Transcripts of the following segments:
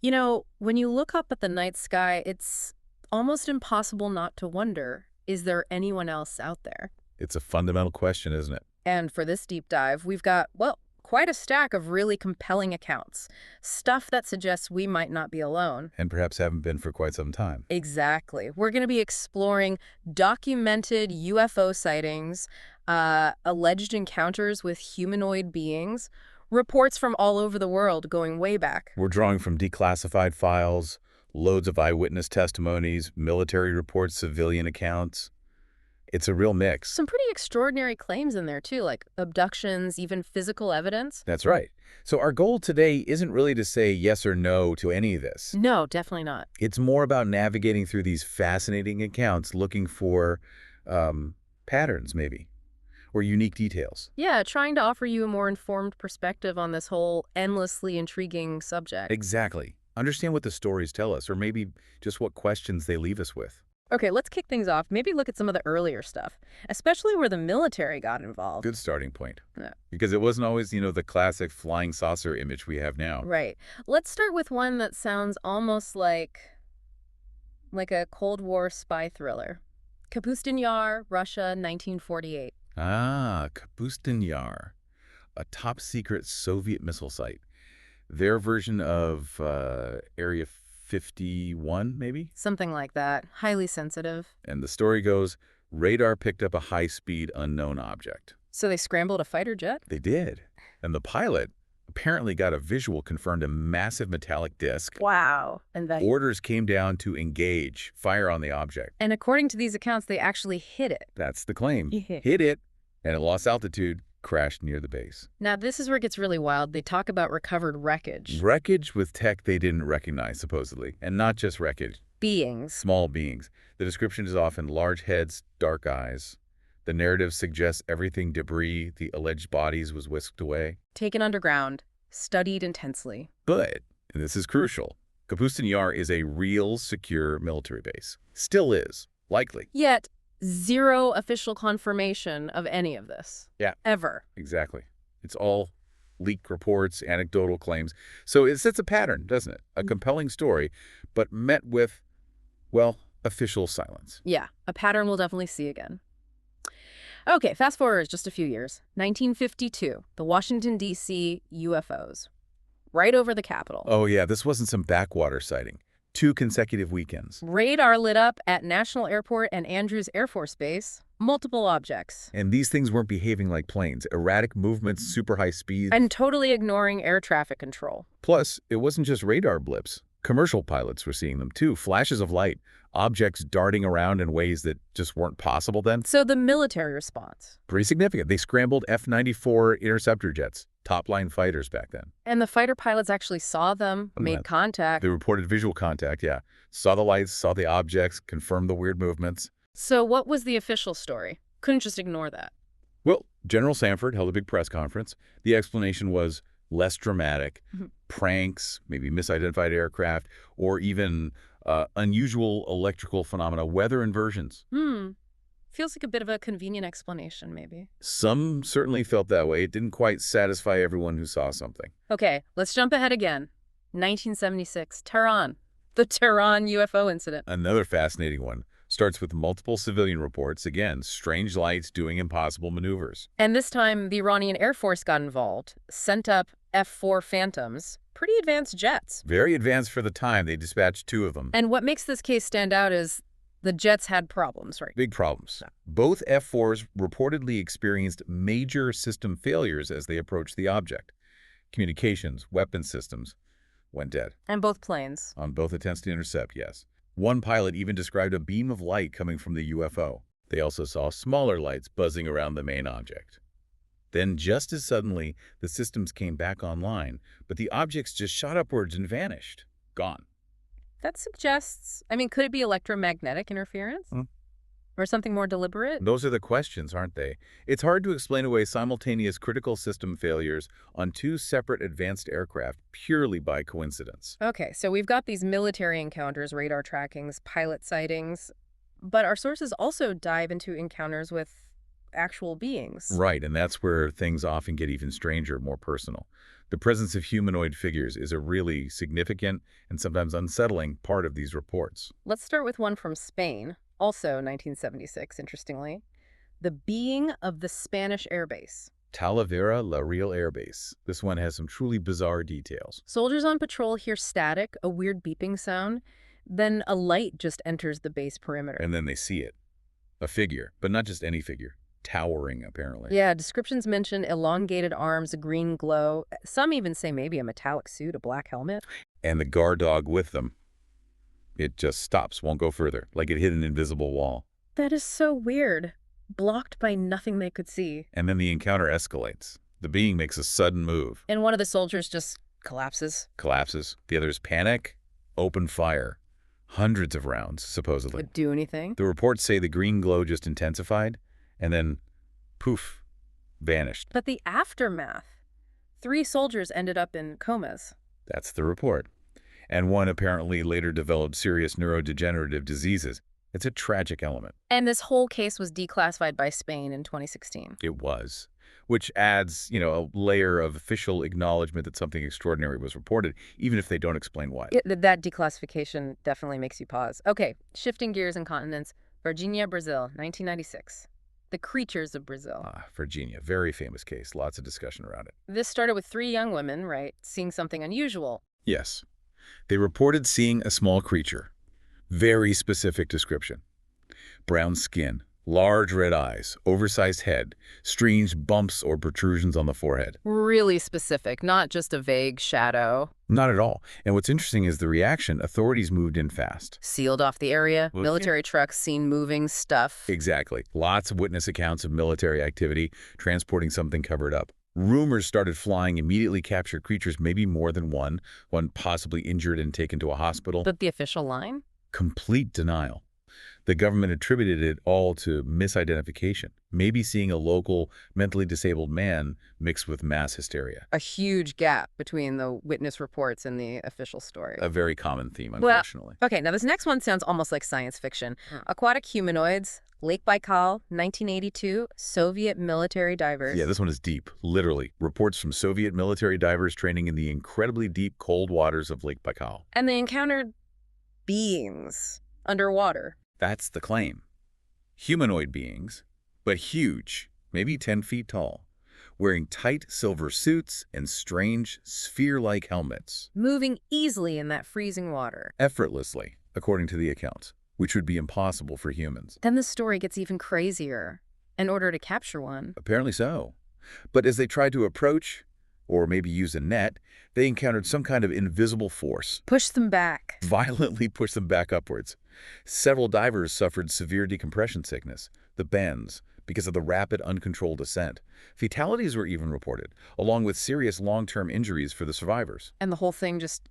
You know, when you look up at the night sky, it's almost impossible not to wonder, is there anyone else out there? It's a fundamental question, isn't it? And for this deep dive, we've got, well, quite a stack of really compelling accounts. Stuff that suggests we might not be alone. And perhaps haven't been for quite some time. Exactly. We're going to be exploring documented UFO sightings, alleged encounters with humanoid beings, reports from all over the world going way back. We're drawing from declassified files, loads of eyewitness testimonies, military reports, civilian accounts. It's a real mix. Some pretty extraordinary claims in there, too, like abductions, even physical evidence. That's right. So our goal today isn't really to say yes or no to any of this. No, definitely not. It's more about navigating through these fascinating accounts, looking for patterns, maybe, or unique details. Yeah, trying to offer you a more informed perspective on this whole endlessly intriguing subject. Exactly. Understand what the stories tell us, or maybe just what questions they leave us with. Okay, let's kick things off. Maybe look at some of the earlier stuff, especially where the military got involved. Good starting point. Yeah. Because it wasn't always, the classic flying saucer image we have now. Right. Let's start with one that sounds almost like a Cold War spy thriller. Kapustin Yar, Russia, 1948. Ah, Kapustin Yar, a top-secret Soviet missile site. Their version of Area 51, maybe? Something like that. Highly sensitive. And the story goes, radar picked up a high-speed unknown object. So they scrambled a fighter jet? They did. And the pilot apparently got a visual confirmed a massive metallic disc. Wow. And Orders came down to engage, fire on the object. And according to these accounts, they actually hit it. That's the claim. Yeah. Hit it, and it lost altitude, crashed near the base. Now, this is where it gets really wild. They talk about recovered wreckage. Wreckage with tech they didn't recognize, supposedly. And not just wreckage. Beings. Small beings. The description is often large heads, dark eyes. The narrative suggests everything debris, the alleged bodies, was whisked away. Taken underground. Studied intensely. But, and this is crucial, Kapustin Yar is a real, secure military base. Still is. Likely. Yet, zero official confirmation of any of this. Yeah. Ever. Exactly. It's all leaked reports, anecdotal claims. So it sets a pattern, doesn't it? A compelling story, but met with, well, official silence. Yeah, a pattern we'll definitely see again. Okay, fast forward just a few years. 1952, the Washington, D.C. UFOs. Right over the Capitol. Oh yeah, this wasn't some backwater sighting. 2 consecutive weekends. Radar lit up at National Airport and Andrews Air Force Base. Multiple objects. And these things weren't behaving like planes. Erratic movements, super high speed. And totally ignoring air traffic control. Plus, it wasn't just radar blips. Commercial pilots were seeing them too. Flashes of light, objects darting around in ways that just weren't possible then. So the military response. Pretty significant. They scrambled F-94 interceptor jets, top-line fighters back then. And the fighter pilots actually saw them, made contact. They reported visual contact, yeah. Saw the lights, saw the objects, confirmed the weird movements. So what was the official story? Couldn't just ignore that. Well, General Sanford held a big press conference. The explanation was less dramatic. Pranks, maybe misidentified aircraft, or even unusual electrical phenomena, weather inversions. Feels like a bit of a convenient explanation, maybe. Some certainly felt that way. It didn't quite satisfy everyone who saw something. Okay, let's jump ahead again. 1976, Tehran. The Tehran UFO incident. Another fascinating one. Starts with multiple civilian reports. Again, strange lights doing impossible maneuvers. And this time, the Iranian Air Force got involved, sent up F-4 Phantoms, pretty advanced jets. Very advanced for the time. They dispatched 2 of them. And what makes this case stand out is the jets had problems, right? Big problems. Both F-4s reportedly experienced major system failures as they approached the object. Communications, weapon systems went dead. And both planes. On both attempts to intercept, yes. One pilot even described a beam of light coming from the UFO. They also saw smaller lights buzzing around the main object. Then, just as suddenly, the systems came back online, but the objects just shot upwards and vanished. Gone. That suggests, could it be electromagnetic interference? Or something more deliberate? Those are the questions, aren't they? It's hard to explain away simultaneous critical system failures on 2 separate advanced aircraft purely by coincidence. Okay, so we've got these military encounters, radar trackings, pilot sightings, but our sources also dive into encounters with actual beings. Right, and that's where things often get even stranger, more personal. The presence of humanoid figures is a really significant and sometimes unsettling part of these reports. Let's start with one from Spain, also 1976, interestingly. The being of the Spanish airbase. Talavera La Real Air Base. This one has some truly bizarre details. Soldiers on patrol hear static, a weird beeping sound. Then a light just enters the base perimeter. And then they see it. A figure, but not just any figure. Towering, apparently. Yeah, descriptions mention elongated arms, a green glow. Some even say maybe a metallic suit, a black helmet. And the guard dog with them. It just stops, won't go further, like it hit an invisible wall. That is so weird. Blocked by nothing they could see. And then the encounter escalates. The being makes a sudden move. And one of the soldiers just collapses. Collapses. The others panic, open fire. Hundreds of rounds, supposedly. Would do anything? The reports say the green glow just intensified, and then, poof, vanished. But the aftermath. 3 soldiers ended up in comas. That's the report. And one apparently later developed serious neurodegenerative diseases. It's a tragic element. And this whole case was declassified by Spain in 2016. It was, which adds, a layer of official acknowledgement that something extraordinary was reported, even if they don't explain why. That declassification definitely makes you pause. Okay, shifting gears and continents. Varginha, Brazil, 1996. The creatures of Brazil. Varginha, very famous case. Lots of discussion around it. This started with 3 young women, right, seeing something unusual. Yes. They reported seeing a small creature. Very specific description. Brown skin, large red eyes, oversized head, strange bumps or protrusions on the forehead. Really specific, not just a vague shadow. Not at all. And what's interesting is the reaction. Authorities moved in fast. Sealed off the area, Well, military trucks seen moving stuff. Exactly. Lots of witness accounts of military activity, transporting something covered up. Rumors started flying, immediately captured creatures, maybe more than one possibly injured and taken to a hospital. But the official line? Complete denial. The government attributed it all to misidentification, maybe seeing a local mentally disabled man mixed with mass hysteria. A huge gap between the witness reports and the official story. A very common theme, unfortunately. Okay, now this next one sounds almost like science fiction. Aquatic humanoids, Lake Baikal, 1982, Soviet military divers. Yeah, this one is deep, literally. Reports from Soviet military divers training in the incredibly deep, cold waters of Lake Baikal. And they encountered beings underwater. That's the claim. Humanoid beings, but huge, maybe 10 feet tall, wearing tight silver suits and strange sphere-like helmets. Moving easily in that freezing water. Effortlessly, according to the accounts, which would be impossible for humans. Then the story gets even crazier. In order to capture one. Apparently so. But as they tried to approach, or maybe use a net, they encountered some kind of invisible force. Push them back. Violently pushed them back upwards. Several divers suffered severe decompression sickness, the bends, because of the rapid, uncontrolled descent. Fatalities were even reported, along with serious long-term injuries for the survivors. And the whole thing just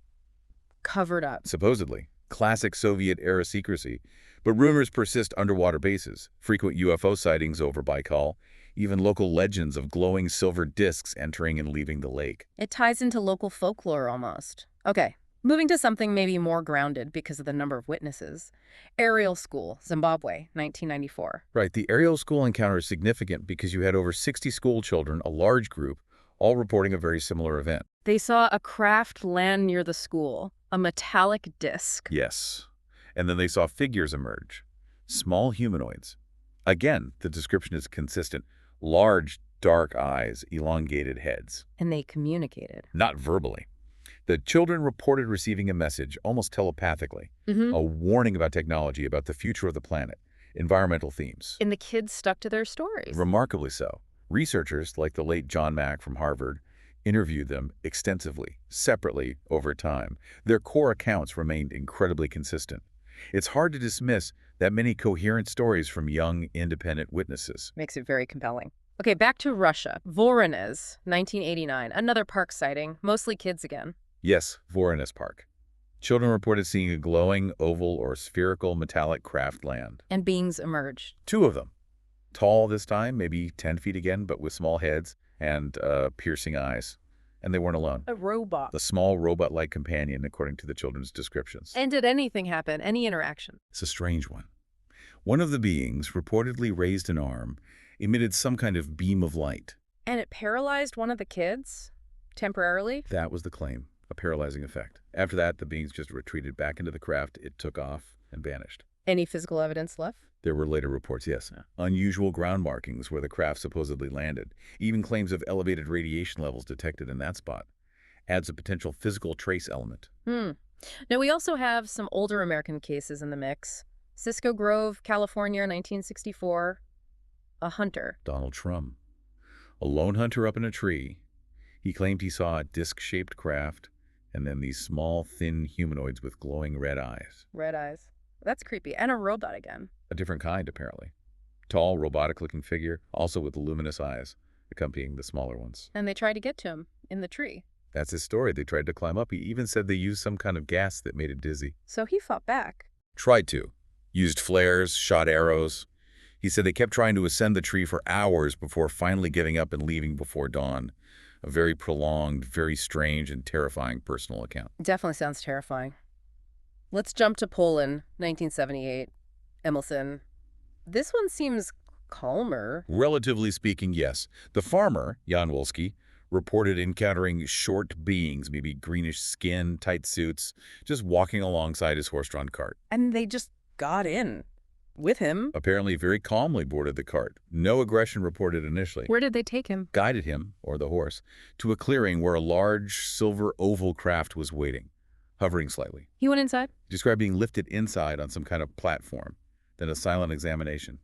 covered up. Supposedly. Classic Soviet-era secrecy. But rumors persist underwater bases, frequent UFO sightings over Baikal, even local legends of glowing silver discs entering and leaving the lake. It ties into local folklore almost. Okay, moving to something maybe more grounded because of the number of witnesses. Aerial School, Zimbabwe, 1994. Right, the aerial school encounter is significant because you had over 60 school children, a large group, all reporting a very similar event. They saw a craft land near the school, a metallic disc. Yes. And then they saw figures emerge. Small humanoids. Again, the description is consistent. Large, dark eyes, elongated heads. And they communicated. Not verbally. The children reported receiving a message, almost telepathically, a warning about technology, about the future of the planet, environmental themes. And the kids stuck to their stories. Remarkably so. Researchers, like the late John Mack from Harvard, interviewed them extensively, separately, over time. Their core accounts remained incredibly consistent. It's hard to dismiss that many coherent stories from young, independent witnesses. Makes it very compelling. Okay, back to Russia. Voronezh, 1989. Another park sighting, mostly kids again. Yes, Voronezh Park. Children reported seeing a glowing, oval, or spherical metallic craft land. And beings emerged. 2 of them. Tall this time, maybe 10 feet again, but with small heads and piercing eyes. And they weren't alone. A robot. The small robot-like companion, according to the children's descriptions. And did anything happen? Any interaction? It's a strange one. One of the beings reportedly raised an arm, emitted some kind of beam of light. And it paralyzed one of the kids? temporarily? That was the claim, a paralyzing effect. After that, the beings just retreated back into the craft, it took off, and vanished. Any physical evidence left? There were later reports, yes. Unusual ground markings where the craft supposedly landed. Even claims of elevated radiation levels detected in that spot. Adds a potential physical trace element. Now, we also have some older American cases in the mix. Cisco Grove, California, 1964. A hunter. Donald Trump. A lone hunter up in a tree. He claimed he saw a disc-shaped craft and then these small, thin humanoids with glowing red eyes. Red eyes. That's creepy. And a robot again. A different kind, apparently. Tall, robotic-looking figure, also with luminous eyes, accompanying the smaller ones. And they tried to get to him in the tree. That's his story. They tried to climb up. He even said they used some kind of gas that made it dizzy. So he fought back. Tried to. Used flares, shot arrows. He said they kept trying to ascend the tree for hours before finally giving up and leaving before dawn. A very prolonged, very strange, and terrifying personal account. Definitely sounds terrifying. Let's jump to Poland, 1978. Emerson. This one seems calmer. Relatively speaking, yes. The farmer, Jan Wolski, reported encountering short beings, maybe greenish skin, tight suits, just walking alongside his horse-drawn cart. And they just got in with him. Apparently very calmly boarded the cart. No aggression reported initially. Where did they take him? Guided him, or the horse, to a clearing where a large silver oval craft was waiting, hovering slightly. He went inside? Described being lifted inside on some kind of platform, then a silent examination.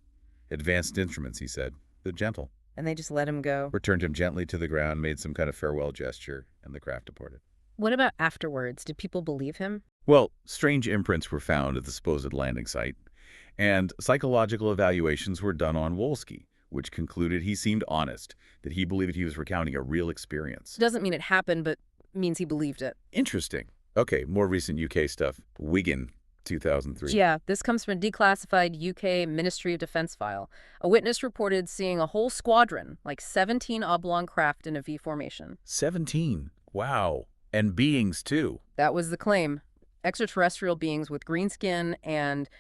Advanced instruments, he said. They're gentle. And they just let him go. Returned him gently to the ground, made some kind of farewell gesture, and the craft departed. What about afterwards? Did people believe him? Well, strange imprints were found at the supposed landing site, and psychological evaluations were done on Wolski, which concluded he seemed honest, that he believed he was recounting a real experience. Doesn't mean it happened, but means he believed it. Interesting. Okay, more recent UK stuff. Wigan, 2003. Yeah, this comes from a declassified UK Ministry of Defense file. A witness reported seeing a whole squadron, like 17 oblong craft in a V formation. 17. Wow. And beings, too. That was the claim. Extraterrestrial beings with green skin and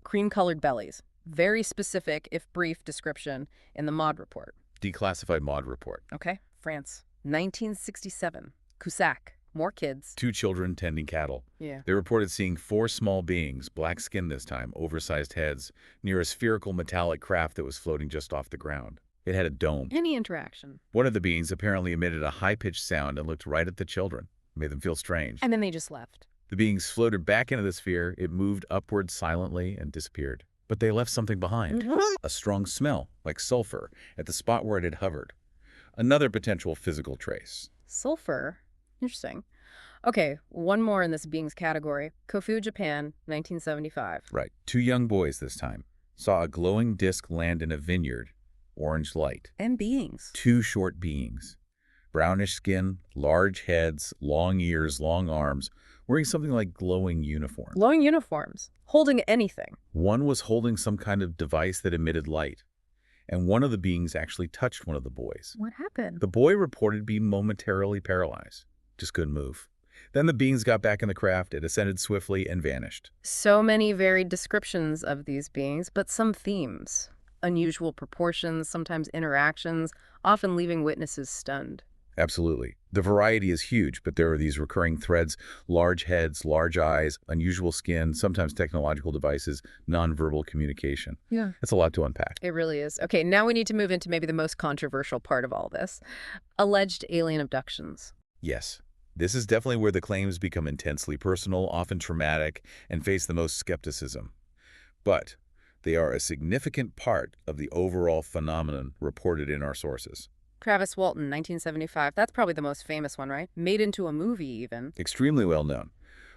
cream-colored bellies. Very specific, if brief, description in the MOD report. Declassified MOD report. Okay. France, 1967. Cusack. More kids. 2 children tending cattle. Yeah. They reported seeing 4 small beings, black skin this time, oversized heads, near a spherical metallic craft that was floating just off the ground. It had a dome. Any interaction. One of the beings apparently emitted a high-pitched sound and looked right at the children. It made them feel strange. And then they just left. The beings floated back into the sphere. It moved upward silently and disappeared. But they left something behind. A strong smell, like sulfur, at the spot where it had hovered. Another potential physical trace. Sulfur? Interesting. Okay, one more in this beings category. Kofu, Japan, 1975. Right. 2 young boys this time saw a glowing disc land in a vineyard. Orange light. And beings. 2 short beings. Brownish skin, large heads, long ears, long arms, wearing something like glowing uniforms. Glowing uniforms. Holding anything. One was holding some kind of device that emitted light. And one of the beings actually touched one of the boys. What happened? The boy reported being momentarily paralyzed. Just couldn't move. Then the beings got back in the craft, it ascended swiftly and vanished. So many varied descriptions of these beings, but some themes. Unusual proportions, sometimes interactions, often leaving witnesses stunned. Absolutely. The variety is huge, but there are these recurring threads: large heads, large eyes, unusual skin, sometimes technological devices, nonverbal communication. Yeah. It's a lot to unpack. It really is. Okay, now we need to move into maybe the most controversial part of all this. Alleged alien abductions. Yes. This is definitely where the claims become intensely personal, often traumatic, and face the most skepticism. But they are a significant part of the overall phenomenon reported in our sources. Travis Walton, 1975. That's probably the most famous one, right? Made into a movie, even. Extremely well known.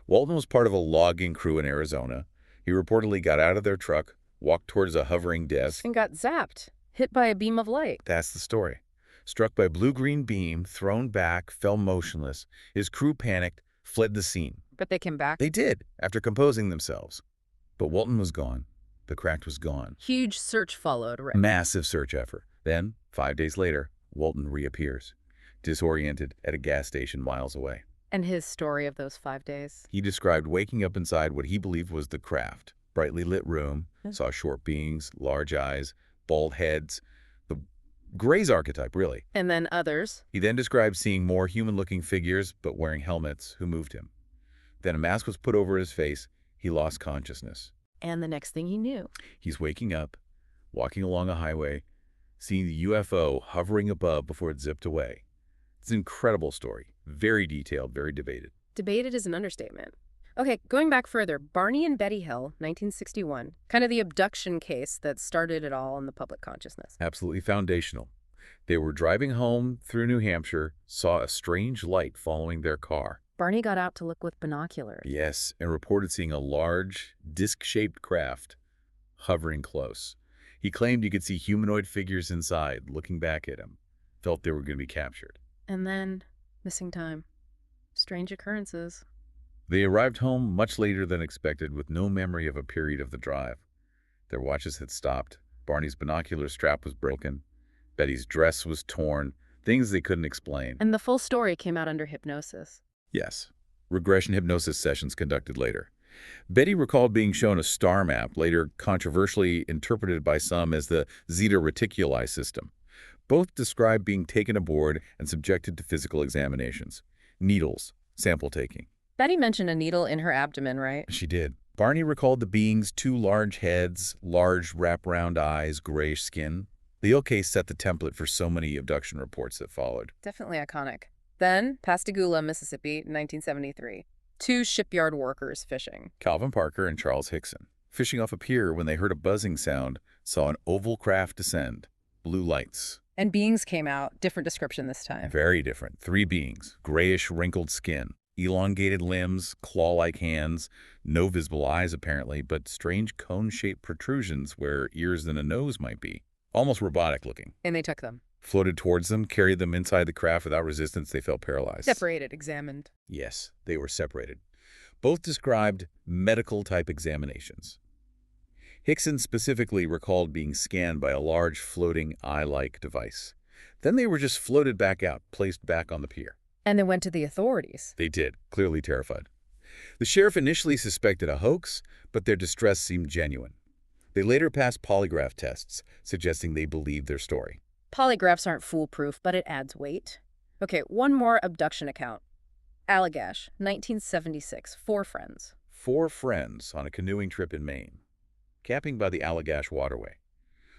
Walton was part of a logging crew in Arizona. He reportedly got out of their truck, walked towards a hovering disc, And got zapped. Hit by a beam of light. That's the story. Struck by a blue-green beam, thrown back, fell motionless. His crew panicked, fled the scene. But they came back. They did, after composing themselves. But Walton was gone. The craft was gone. Huge search followed, right? Massive search effort. Then, 5 days later, Walton reappears, disoriented at a gas station miles away. And his story of those 5 days. He described waking up inside what he believed was the craft. Brightly lit room, saw short beings, large eyes, bald heads. The Gray's archetype, really. And then others. He then described seeing more human-looking figures, but wearing helmets, who moved him. Then a mask was put over his face. He lost consciousness. And the next thing he knew, He's waking up, walking along a highway, seeing the UFO hovering above before it zipped away. It's an incredible story. Very detailed, very debated. debated is an understatement. Okay, going back further, Barney and Betty Hill, 1961, kind of the abduction case that started it all in the public consciousness. Absolutely foundational. They were driving home through New Hampshire, saw a strange light following their car. Barney got out to look with binoculars. Yes, and reported seeing a large, disc-shaped craft hovering close. He claimed he could see humanoid figures inside, looking back at him. Felt they were going to be captured. And then, missing time. Strange occurrences. They arrived home much later than expected with no memory of a period of the drive. Their watches had stopped. Barney's binocular strap was broken. Betty's dress was torn. Things they couldn't explain. And the full story came out under hypnosis. Yes. Regression hypnosis sessions conducted later. Betty recalled being shown a star map, later controversially interpreted by some as the Zeta Reticuli system. Both described being taken aboard and subjected to physical examinations. Needles, sample taking. Betty mentioned a needle in her abdomen, right? She did. Barney recalled the beings' 2 large heads, large wraparound eyes, grayish skin. The Hill case set the template for so many abduction reports that followed. Definitely iconic. Then, Pascagoula, Mississippi, 1973. 2 shipyard workers fishing. Calvin Parker and Charles Hickson, fishing off a pier when they heard a buzzing sound, saw an oval craft descend. Blue lights. And beings came out. Different description this time. Very different. 3 beings. Grayish, wrinkled skin. Elongated limbs, claw-like hands, no visible eyes apparently, but strange cone-shaped protrusions where ears and a nose might be. Almost robotic looking. And they took them. Floated towards them, carried them inside the craft without resistance. They felt paralyzed. Separated, examined. Yes, they were separated. Both described medical-type examinations. Hickson specifically recalled being scanned by a large floating eye-like device. Then they were just floated back out, placed back on the pier. And they went to the authorities. They did, clearly terrified. The sheriff initially suspected a hoax, but their distress seemed genuine. They later passed polygraph tests, suggesting they believed their story. Polygraphs aren't foolproof, but it adds weight. Okay, one more abduction account. Allagash, 1976, 4 friends. 4 friends on a canoeing trip in Maine, camping by the Allagash waterway,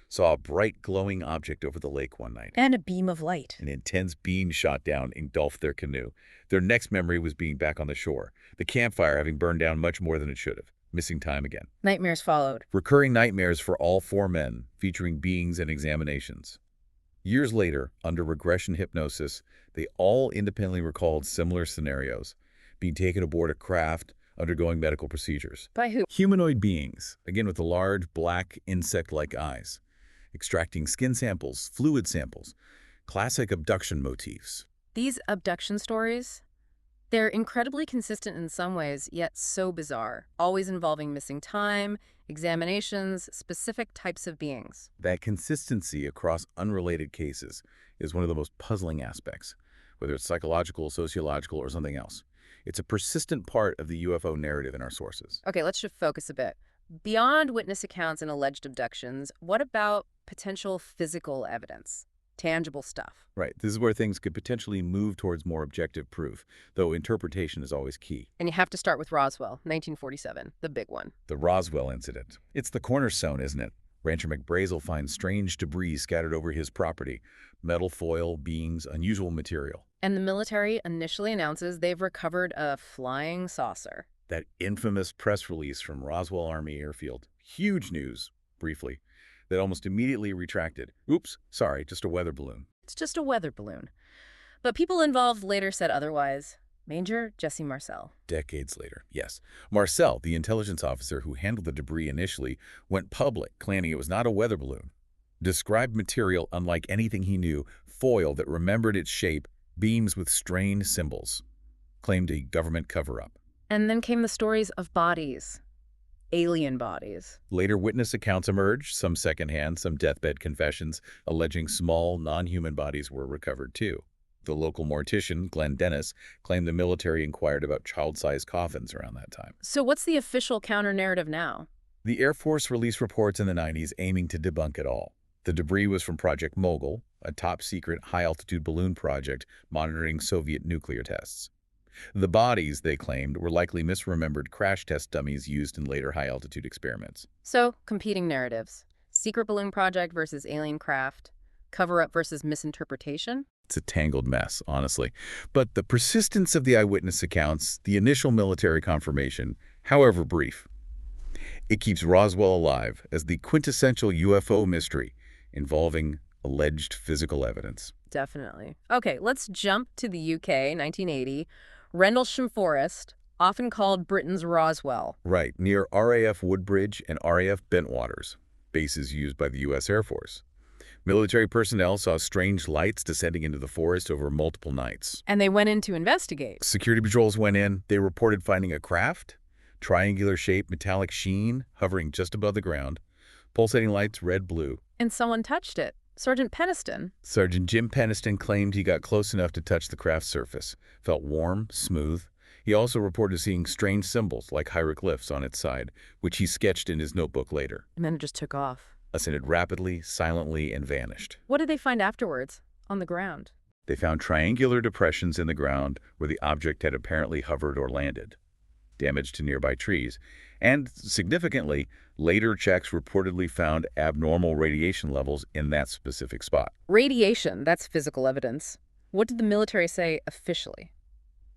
saw a bright glowing object over the lake one night. And a beam of light. An intense beam shot down, engulfed their canoe. Their next memory was being back on the shore, the campfire having burned down much more than it should have. Missing time again. Nightmares followed. Recurring nightmares for all 4 men, featuring beings and examinations. Years later, under regression hypnosis, they all independently recalled similar scenarios, being taken aboard a craft, undergoing medical procedures. By who? Humanoid beings, again with the large, black, insect-like eyes, extracting skin samples, fluid samples, classic abduction motifs. These abduction stories, they're incredibly consistent in some ways, yet so bizarre, always involving missing time, examinations, specific types of beings. That consistency across unrelated cases is one of the most puzzling aspects, whether it's psychological, sociological, or something else. It's a persistent part of the UFO narrative in our sources. Okay, let's shift focus a bit. Beyond witness accounts and alleged abductions, what about potential physical evidence? Tangible stuff. Right. This is where things could potentially move towards more objective proof, though interpretation is always key. And you have to start with Roswell, 1947, the big one. The Roswell incident. It's the cornerstone, isn't it? Rancher McBrazel finds strange debris scattered over his property. Metal foil, beams, unusual material. And the military initially announces they've recovered a flying saucer. That infamous press release from Roswell Army Airfield. Huge news, briefly, that almost immediately retracted. Oops, sorry, just a weather balloon. It's just a weather balloon. But people involved later said otherwise. Major Jesse Marcel. Decades later, yes. Marcel, the intelligence officer who handled the debris initially, went public, claiming it was not a weather balloon. Described material unlike anything he knew, foil that remembered its shape, beams with strained symbols. Claimed a government cover-up. And then came the stories of bodies. Alien bodies. Later witness accounts emerged, some secondhand, some deathbed confessions, alleging small, non-human bodies were recovered too. The local mortician, Glenn Dennis, claimed the military inquired about child-sized coffins around that time. So what's the official counter-narrative now? The Air Force released reports in the 90s aiming to debunk it all. The debris was from Project Mogul, a top-secret high-altitude balloon project monitoring Soviet nuclear tests. The bodies, they claimed, were likely misremembered crash test dummies used in later high-altitude experiments. So, competing narratives. Secret balloon project versus alien craft. Cover-up versus misinterpretation. It's a tangled mess, honestly. But the persistence of the eyewitness accounts, the initial military confirmation, however brief, it keeps Roswell alive as the quintessential UFO mystery involving alleged physical evidence. Definitely. Okay, let's jump to the UK, 1980. Rendlesham Forest, often called Britain's Roswell. Right, near RAF Woodbridge and RAF Bentwaters, bases used by the U.S. Air Force. Military personnel saw strange lights descending into the forest over multiple nights. And they went in to investigate. Security patrols went in. They reported finding a craft, triangular-shaped metallic sheen hovering just above the ground, pulsating lights red-blue. And someone touched it. Sergeant Peniston. Sergeant Jim Peniston claimed he got close enough to touch the craft's surface, felt warm, smooth. He also reported seeing strange symbols like hieroglyphs on its side, which he sketched in his notebook later. And then it just took off. Ascended rapidly, silently, and vanished. What did they find afterwards? On the ground? They found triangular depressions in the ground where the object had apparently hovered or landed, damage to nearby trees, and, significantly, later checks reportedly found abnormal radiation levels in that specific spot. Radiation, that's physical evidence. What did the military say officially?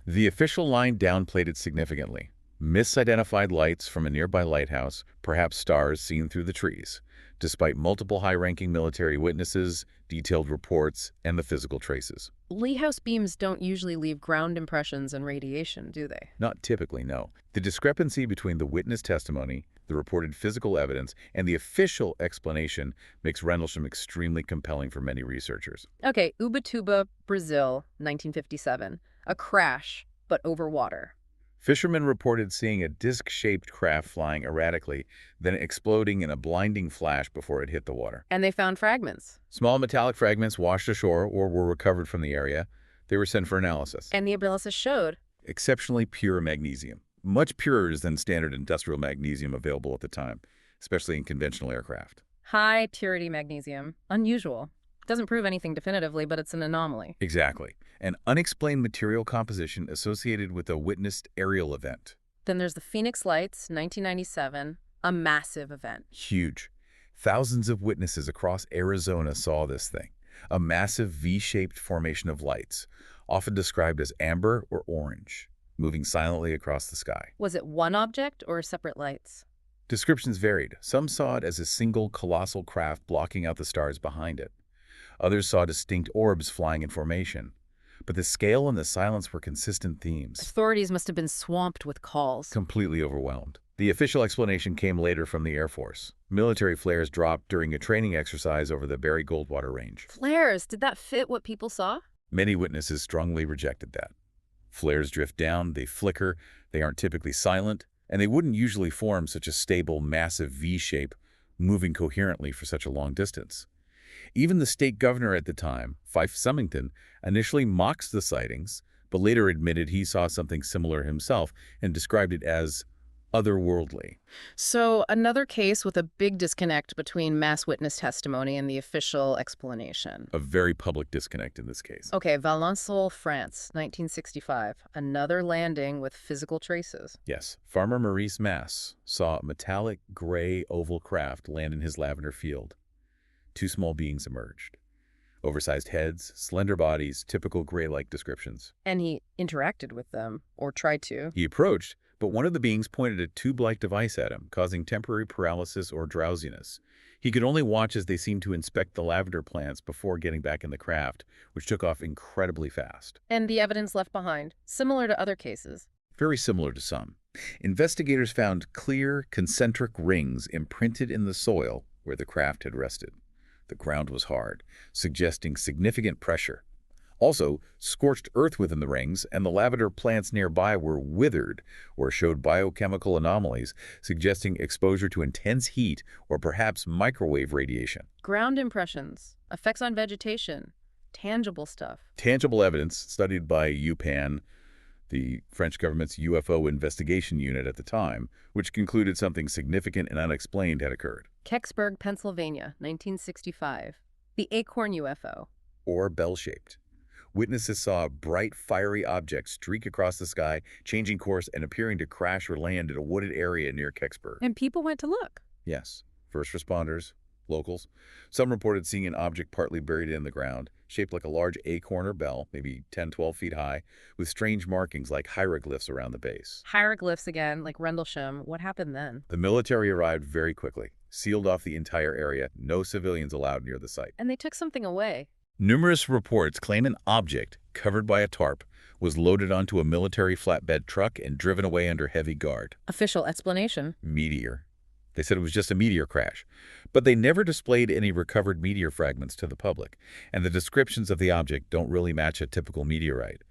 The official line downplayed it significantly. Misidentified lights from a nearby lighthouse, perhaps stars seen through the trees, despite multiple high-ranking military witnesses, detailed reports, and the physical traces. Lighthouse beams don't usually leave ground impressions and radiation, do they? Not typically, no. The discrepancy between the witness testimony, the reported physical evidence, and the official explanation makes Rendlesham extremely compelling for many researchers. Okay, Ubatuba, Brazil, 1957. A crash, but over water. Fishermen reported seeing a disc-shaped craft flying erratically, then exploding in a blinding flash before it hit the water. And they found fragments. Small metallic fragments washed ashore or were recovered from the area. They were sent for analysis. And the analysis showed Exceptionally pure magnesium. Much purer than standard industrial magnesium available at the time, especially in conventional aircraft. high purity magnesium. Unusual. Doesn't prove anything definitively, but it's an anomaly. Exactly. An unexplained material composition associated with a witnessed aerial event. Then there's the Phoenix Lights, 1997, a massive event. Huge. Thousands of witnesses across Arizona saw this thing. A massive V-shaped formation of lights, often described as amber or orange, moving silently across the sky. Was it one object or separate lights? Descriptions varied. Some saw it as a single colossal craft blocking out the stars behind it. Others saw distinct orbs flying in formation. But the scale and the silence were consistent themes. Authorities must have been swamped with calls. Completely overwhelmed. The official explanation came later from the Air Force. Military flares dropped during a training exercise over the Barry Goldwater Range. Flares, did that fit what people saw? Many witnesses strongly rejected that. Flares drift down, they flicker, they aren't typically silent, and they wouldn't usually form such a stable, massive V shape, moving coherently for such a long distance. Even the state governor at the time, Fife Sumington, initially mocked the sightings, but later admitted he saw something similar himself and described it as otherworldly. So another case with a big disconnect between mass witness testimony and the official explanation. A very public disconnect in this case. Okay, Valençol, France, 1965. Another landing with physical traces. Yes, farmer Maurice Mass saw a metallic gray oval craft land in his lavender field. Two small beings emerged. Oversized heads, slender bodies, typical gray-like descriptions. And he interacted with them, or tried to. He approached, but one of the beings pointed a tube-like device at him, causing temporary paralysis or drowsiness. He could only watch as they seemed to inspect the lavender plants before getting back in the craft, which took off incredibly fast. And the evidence left behind, similar to other cases. Very similar to some. Investigators found clear, concentric rings imprinted in the soil where the craft had rested. The ground was hard, suggesting significant pressure. Also, scorched earth within the rings and the lavender plants nearby were withered or showed biochemical anomalies, suggesting exposure to intense heat or perhaps microwave radiation. Ground impressions, effects on vegetation, tangible stuff. Tangible evidence studied by UPAN, the French government's UFO investigation unit at the time, which concluded something significant and unexplained had occurred. Kecksburg, Pennsylvania, 1965. The acorn UFO. or bell-shaped. Witnesses saw a bright, fiery object streak across the sky, changing course and appearing to crash or land in a wooded area near Kecksburg. And people went to look. Yes, first responders, locals. Some reported seeing an object partly buried in the ground, shaped like a large acorn or bell, maybe 10, 12 feet high, with strange markings like hieroglyphs around the base. Hieroglyphs again, like Rendlesham. What happened then? The military arrived very quickly, sealed off the entire area, no civilians allowed near the site. And they took something away. Numerous reports claim an object, covered by a tarp, was loaded onto a military flatbed truck and driven away under heavy guard. Official explanation. Meteor. They said it was just a meteor crash, but they never displayed any recovered meteor fragments to the public, and the descriptions of the object don't really match a typical meteorite.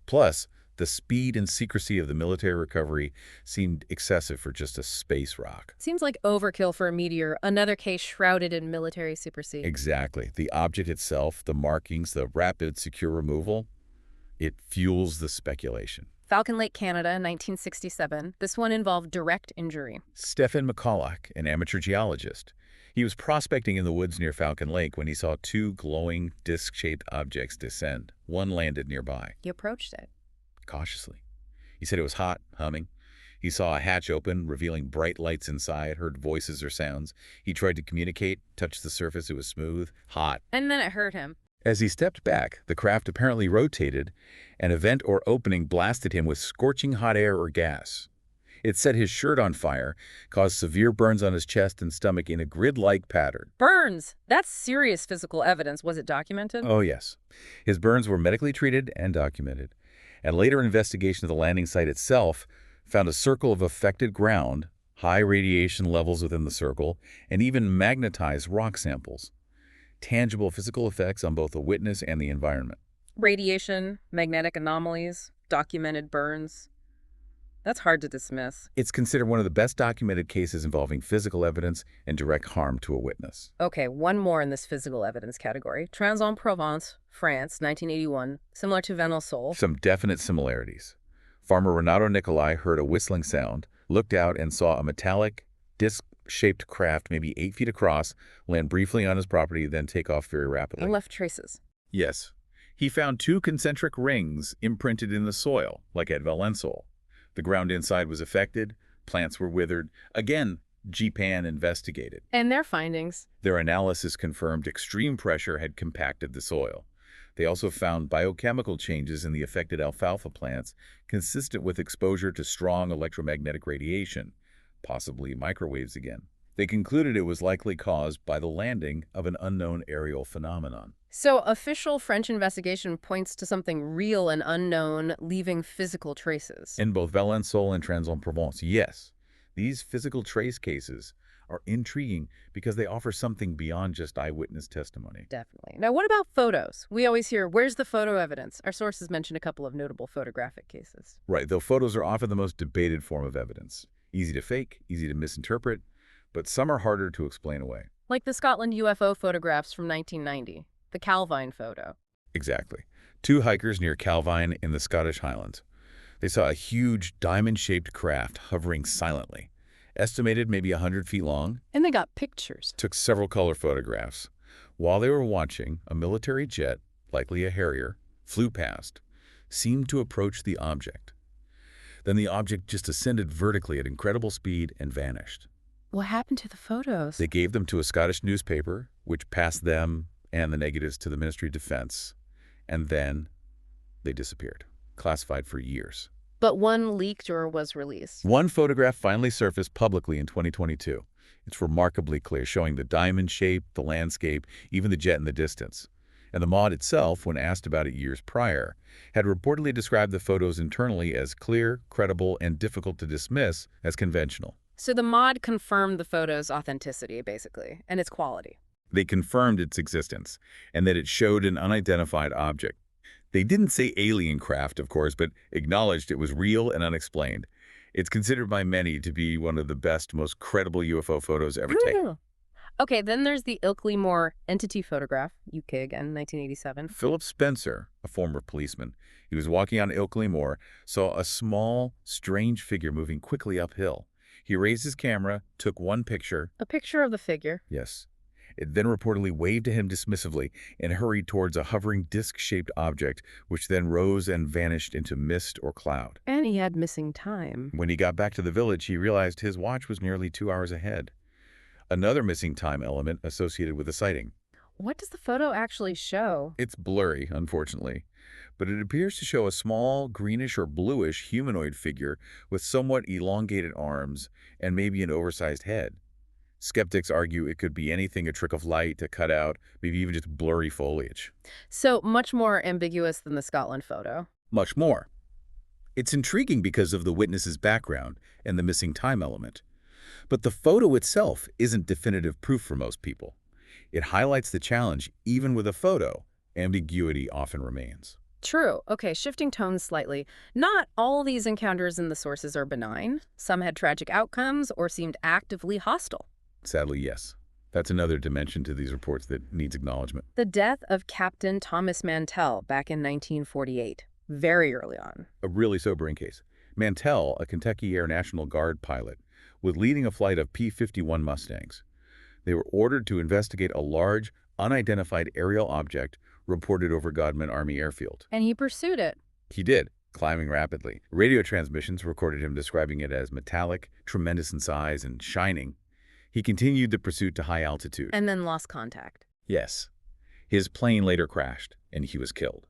Plus, the speed and secrecy of the military recovery seemed excessive for just a space rock. Seems like overkill for a meteor, another case shrouded in military secrecy. Exactly. The object itself, the markings, the rapid, secure removal, it fuels the speculation. Falcon Lake, Canada, 1967. This one involved direct injury. Stephen McCulloch, an amateur geologist. He was prospecting in the woods near Falcon Lake when he saw two glowing, disc-shaped objects descend. One landed nearby. He approached it. Cautiously. He said it was hot, humming. He saw a hatch open, revealing bright lights inside, heard voices or sounds. He tried to communicate, touched the surface. It was smooth, hot. And then it hurt him. As he stepped back, the craft apparently rotated, and a vent or opening blasted him with scorching hot air or gas. It set his shirt on fire, caused severe burns on his chest and stomach in a grid-like pattern. Burns! That's serious physical evidence. Was it documented? Oh, yes. His burns were medically treated and documented. And later investigation of the landing site itself found a circle of affected ground, high radiation levels within the circle, and even magnetized rock samples. Tangible physical effects on both the witness and the environment. Radiation, magnetic anomalies, documented burns. That's hard to dismiss. It's considered one of the best documented cases involving physical evidence and direct harm to a witness. Okay, one more in this physical evidence category. Trans-en-Provence, France, 1981, similar to Venel-Sol. Some definite similarities. Farmer Renato Nicolai heard a whistling sound, looked out and saw a metallic, disc-shaped craft maybe 8 feet across land briefly on his property, then take off very rapidly. And left traces. Yes. He found 2 concentric rings imprinted in the soil, like at Valensole. The ground inside was affected, plants were withered. Again, GPAN investigated. And their findings? Their analysis confirmed extreme pressure had compacted the soil. They also found biochemical changes in the affected alfalfa plants consistent with exposure to strong electromagnetic radiation, possibly microwaves again. They concluded it was likely caused by the landing of an unknown aerial phenomenon. So official French investigation points to something real and unknown, leaving physical traces. In both Valensole and Trans-en-Provence, yes. These physical trace cases are intriguing because they offer something beyond just eyewitness testimony. Definitely. Now, what about photos? We always hear, where's the photo evidence? Our sources mention a couple of notable photographic cases. Right, though photos are often the most debated form of evidence. Easy to fake, easy to misinterpret, but some are harder to explain away. Like the Scotland UFO photographs from 1990, the Calvine photo. Exactly. 2 hikers near Calvine in the Scottish Highlands. They saw a huge diamond-shaped craft hovering silently, estimated maybe 100 feet long. And they got pictures. Took several color photographs. While they were watching, a military jet, likely a Harrier, flew past, seemed to approach the object. Then the object just ascended vertically at incredible speed and vanished. What happened to the photos? They gave them to a Scottish newspaper, which passed them and the negatives to the Ministry of Defense, and then they disappeared, classified for years. But one leaked or was released. One photograph finally surfaced publicly in 2022. It's remarkably clear, showing the diamond shape, the landscape, even the jet in the distance. And the mod itself, when asked about it years prior, had reportedly described the photos internally as clear, credible, and difficult to dismiss as conventional. So the mod confirmed the photo's authenticity, basically, and its quality. They confirmed its existence, and that it showed an unidentified object. They didn't say alien craft, of course, but acknowledged it was real and unexplained. It's considered by many to be one of the best, most credible UFO photos ever taken. Okay, then there's the Ilkley Moor entity photograph, UK again, 1987. Philip Spencer, a former policeman, he was walking on Ilkley Moor, saw a small, strange figure moving quickly uphill. He raised his camera, took one picture. A picture of the figure. Yes. It then reportedly waved to him dismissively and hurried towards a hovering disc-shaped object, which then rose and vanished into mist or cloud. And he had missing time. When he got back to the village, he realized his watch was nearly 2 hours ahead. Another missing time element associated with the sighting. What does the photo actually show? It's blurry, unfortunately, but it appears to show a small greenish or bluish humanoid figure with somewhat elongated arms and maybe an oversized head. Skeptics argue it could be anything, a trick of light, a cutout, maybe even just blurry foliage. So much more ambiguous than the Scotland photo. Much more. It's intriguing because of the witness's background and the missing time element. But the photo itself isn't definitive proof for most people. It highlights the challenge. Even with a photo, ambiguity often remains. True. Okay, shifting tones slightly. Not all these encounters in the sources are benign. Some had tragic outcomes or seemed actively hostile. Sadly, yes. That's another dimension to these reports that needs acknowledgement. The death of Captain Thomas Mantell back in 1948, very early on. A really sobering case. Mantell, a Kentucky Air National Guard pilot, was leading a flight of P-51 Mustangs. They were ordered to investigate a large, unidentified aerial object reported over Godman Army Airfield. And he pursued it. He did, climbing rapidly. Radio transmissions recorded him describing it as metallic, tremendous in size, and shining. He continued the pursuit to high altitude. And then lost contact. Yes. His plane later crashed, and he was killed.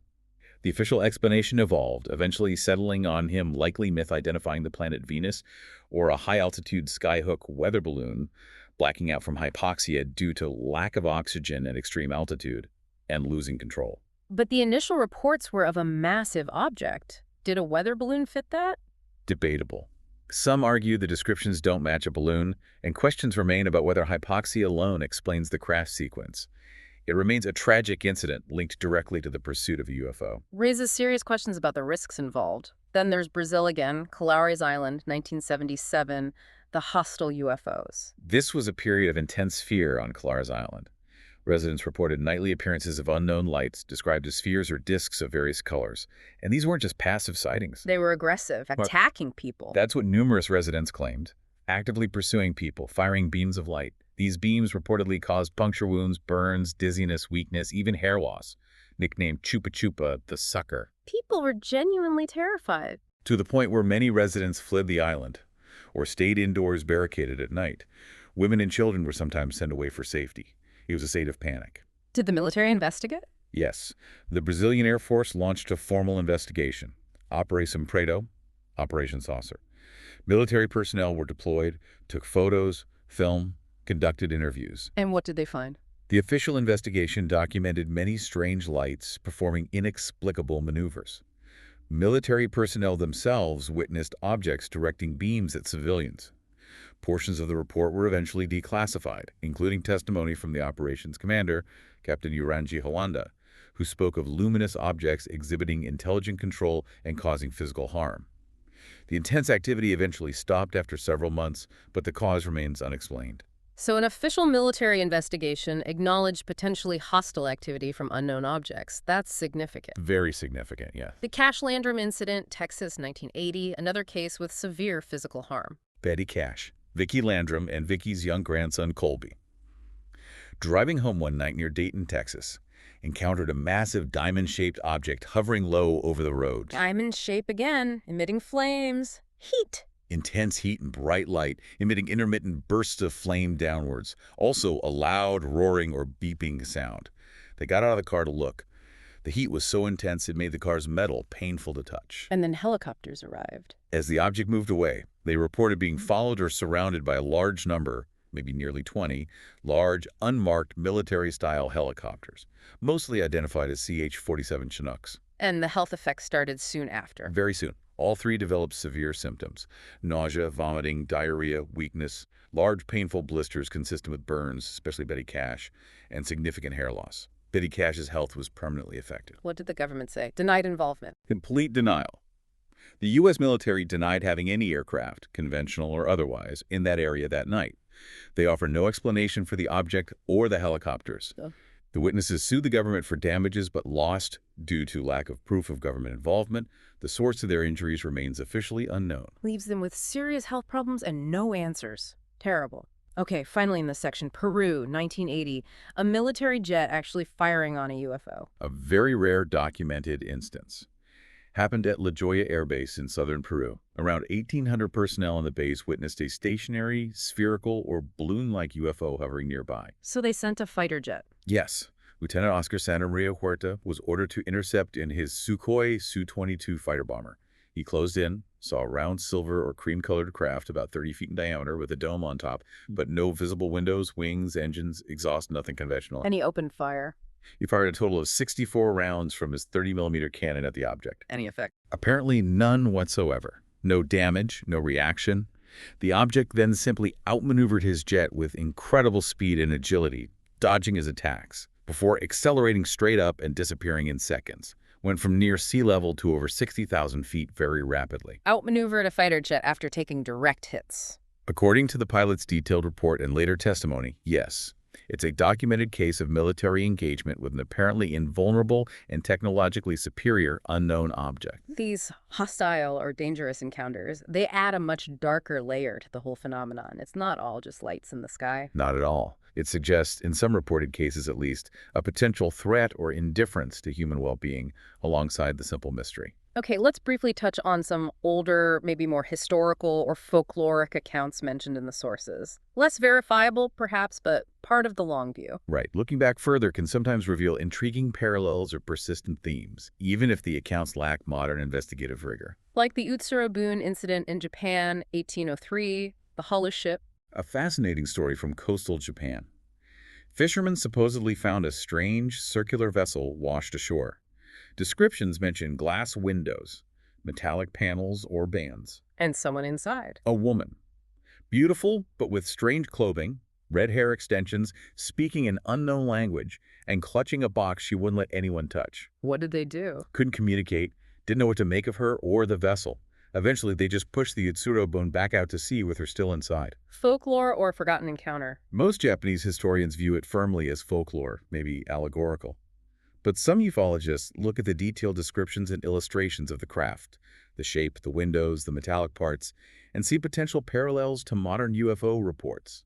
The official explanation evolved, eventually settling on him likely myth-identifying the planet Venus or a high-altitude skyhook weather balloon, blacking out from hypoxia due to lack of oxygen at extreme altitude, and losing control. But the initial reports were of a massive object. Did a weather balloon fit that? Debatable. Some argue the descriptions don't match a balloon, and questions remain about whether hypoxia alone explains the crash sequence. It remains a tragic incident linked directly to the pursuit of a UFO. Raises serious questions about the risks involved. Then there's Brazil again, Colares Island, 1977, the hostile UFOs. This was a period of intense fear on Colares Island. Residents reported nightly appearances of unknown lights, described as spheres or discs of various colors. And these weren't just passive sightings. They were aggressive, attacking people. That's what numerous residents claimed, actively pursuing people, firing beams of light. These beams reportedly caused puncture wounds, burns, dizziness, weakness, even hair loss, nicknamed Chupa Chupa, the sucker. People were genuinely terrified. To the point where many residents fled the island or stayed indoors barricaded at night. Women and children were sometimes sent away for safety. It was a state of panic. Did the military investigate? Yes. The Brazilian Air Force launched a formal investigation. Operation Preto, Operation Saucer. Military personnel were deployed, took photos, film, conducted interviews. And what did they find? The official investigation documented many strange lights performing inexplicable maneuvers. Military personnel themselves witnessed objects directing beams at civilians. Portions of the report were eventually declassified, including testimony from the operations commander, Captain Urangi Holanda, who spoke of luminous objects exhibiting intelligent control and causing physical harm. The intense activity eventually stopped after several months, but the cause remains unexplained. So an official military investigation acknowledged potentially hostile activity from unknown objects. That's significant. Very significant, yes. The Cash Landrum incident, Texas, 1980, another case with severe physical harm. Betty Cash, Vicki Landrum, and Vicki's young grandson, Colby. Driving home one night near Dayton, Texas, encountered a massive diamond-shaped object hovering low over the road. Diamond shape again, emitting flames. Heat. Intense heat and bright light, emitting intermittent bursts of flame downwards. Also a loud, roaring, or beeping sound. They got out of the car to look. The heat was so intense it made the car's metal painful to touch. And then helicopters arrived. As the object moved away, they reported being followed or surrounded by a large number, maybe nearly 20, large, unmarked military-style helicopters, mostly identified as CH-47 Chinooks. And the health effects started soon after. Very soon. All three developed severe symptoms: nausea, vomiting, diarrhea, weakness, large painful blisters consistent with burns, especially Betty Cash, and significant hair loss. Betty Cash's health was permanently affected. What did the government say? Denied involvement. Complete denial. The U.S. military denied having any aircraft, conventional or otherwise, in that area that night. They offer no explanation for the object or the helicopters. The witnesses sued the government for damages but lost due to lack of proof of government involvement. The source of their injuries remains officially unknown. Leaves them with serious health problems and no answers. Terrible. Okay, finally in this section, Peru, 1980. A military jet actually firing on a UFO. A very rare documented instance. Happened at La Joya Air Base in southern Peru. Around 1,800 personnel on the base witnessed a stationary, spherical, or balloon-like UFO hovering nearby. So they sent a fighter jet. Yes, Lieutenant Oscar Santa Maria Huerta was ordered to intercept in his Sukhoi Su-22 fighter bomber. He closed in, saw a round silver or cream-colored craft about 30 feet in diameter with a dome on top, but no visible windows, wings, engines, exhaust, nothing conventional. And he opened fire. He fired a total of 64 rounds from his 30mm cannon at the object. Any effect? Apparently none whatsoever. No damage, no reaction. The object then simply outmaneuvered his jet with incredible speed and agility, dodging his attacks, before accelerating straight up and disappearing in seconds. Went from near sea level to over 60,000 feet very rapidly. Outmaneuvered a fighter jet after taking direct hits. According to the pilot's detailed report and later testimony, yes. It's a documented case of military engagement with an apparently invulnerable and technologically superior unknown object. These hostile or dangerous encounters, they add a much darker layer to the whole phenomenon. It's not all just lights in the sky. Not at all. It suggests, in some reported cases at least, a potential threat or indifference to human well-being alongside the simple mystery. Okay, let's briefly touch on some older, maybe more historical or folkloric accounts mentioned in the sources. Less verifiable, perhaps, but part of the long view. Right. Looking back further can sometimes reveal intriguing parallels or persistent themes, even if the accounts lack modern investigative rigor. Like the Utsuro-bune incident in Japan, 1803, the Halo ship. A fascinating story from coastal Japan. Fishermen supposedly found a strange, circular vessel washed ashore. Descriptions mention glass windows, metallic panels or bands. And someone inside. A woman. Beautiful, but with strange clothing, red hair extensions, speaking an unknown language, and clutching a box she wouldn't let anyone touch. What did they do? Couldn't communicate, didn't know what to make of her or the vessel. Eventually, they just pushed the Utsuro-bune back out to sea with her still inside. Folklore or forgotten encounter? Most Japanese historians view it firmly as folklore, maybe allegorical. But some ufologists look at the detailed descriptions and illustrations of the craft, the shape, the windows, the metallic parts, and see potential parallels to modern UFO reports.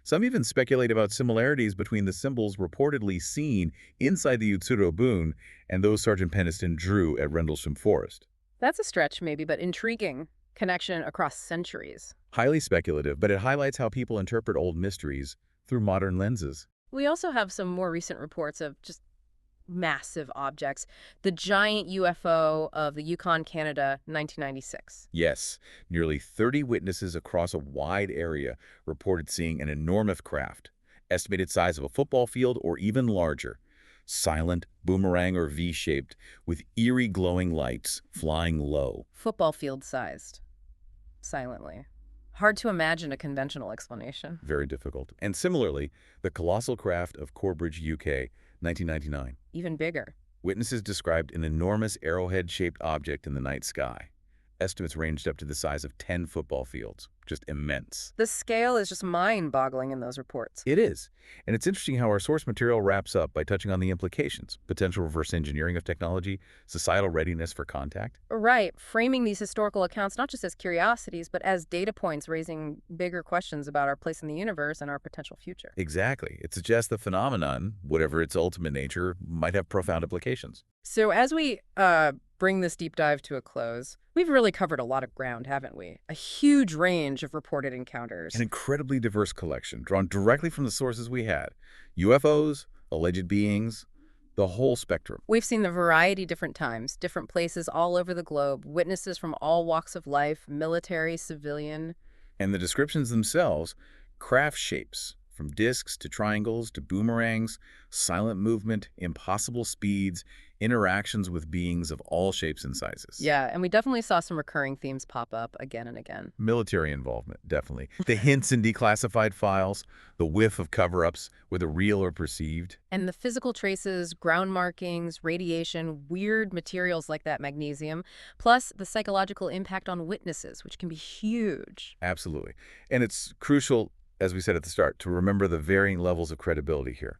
Some even speculate about similarities between the symbols reportedly seen inside the Utsuro-bune and those Sergeant Peniston drew at Rendlesham Forest. That's a stretch, maybe, but intriguing. Connection across centuries. Highly speculative, but it highlights how people interpret old mysteries through modern lenses. We also have some more recent reports of just massive objects. The giant UFO of the Yukon, Canada, 1996. Yes, nearly 30 witnesses across a wide area reported seeing an enormous craft, estimated size of a football field or even larger. Silent, boomerang or V-shaped, with eerie glowing lights, flying low. Football field sized. Silently. Hard to imagine a conventional explanation. Very difficult. And similarly, the colossal craft of Corbridge, UK, 1999. Even bigger. Witnesses described an enormous arrowhead-shaped object in the night sky. Estimates ranged up to the size of 10 football fields. Just immense. The scale is just mind-boggling in those reports. It is. And it's interesting how our source material wraps up by touching on the implications, potential reverse engineering of technology, societal readiness for contact. Right. Framing these historical accounts not just as curiosities, but as data points raising bigger questions about our place in the universe and our potential future. Exactly. It suggests the phenomenon, whatever its ultimate nature, might have profound implications. So as we bring this deep dive to a close, we've really covered a lot of ground, haven't we? A huge range of reported encounters. An incredibly diverse collection, drawn directly from the sources we had. UFOs, alleged beings, the whole spectrum. We've seen the variety different times, different places all over the globe, witnesses from all walks of life, military, civilian. And the descriptions themselves, craft shapes, from discs to triangles to boomerangs, silent movement, impossible speeds, interactions with beings of all shapes and sizes. Yeah, and we definitely saw some recurring themes pop up again and again. Military involvement, definitely. The hints in declassified files, the whiff of cover-ups, whether real or perceived. And the physical traces, ground markings, radiation, weird materials like that magnesium, plus the psychological impact on witnesses, which can be huge. Absolutely. And it's crucial, as we said at the start, to remember the varying levels of credibility here.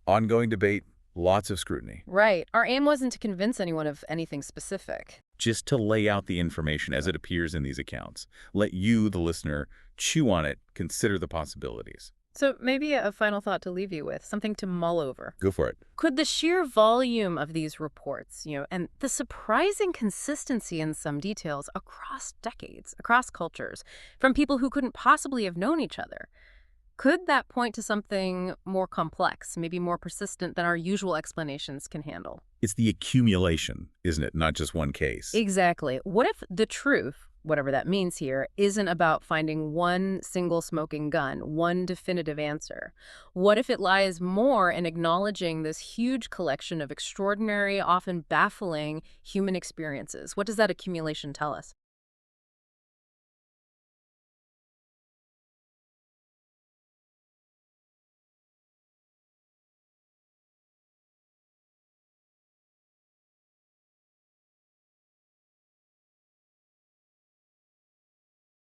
Ongoing debate, lots of scrutiny. Right. Our aim wasn't to convince anyone of anything specific. just to lay out the information as it appears in these accounts. Let you, the listener, chew on it, consider the possibilities. So maybe a final thought to leave you with, something to mull over. Go for it. Could the sheer volume of these reports, and the surprising consistency in some details across decades, across cultures, from people who couldn't possibly have known each other, could that point to something more complex, maybe more persistent than our usual explanations can handle? It's the accumulation, isn't it? Not just one case. Exactly. What if the truth, whatever that means here, isn't about finding one single smoking gun, one definitive answer? What if it lies more in acknowledging this huge collection of extraordinary, often baffling human experiences? What does that accumulation tell us?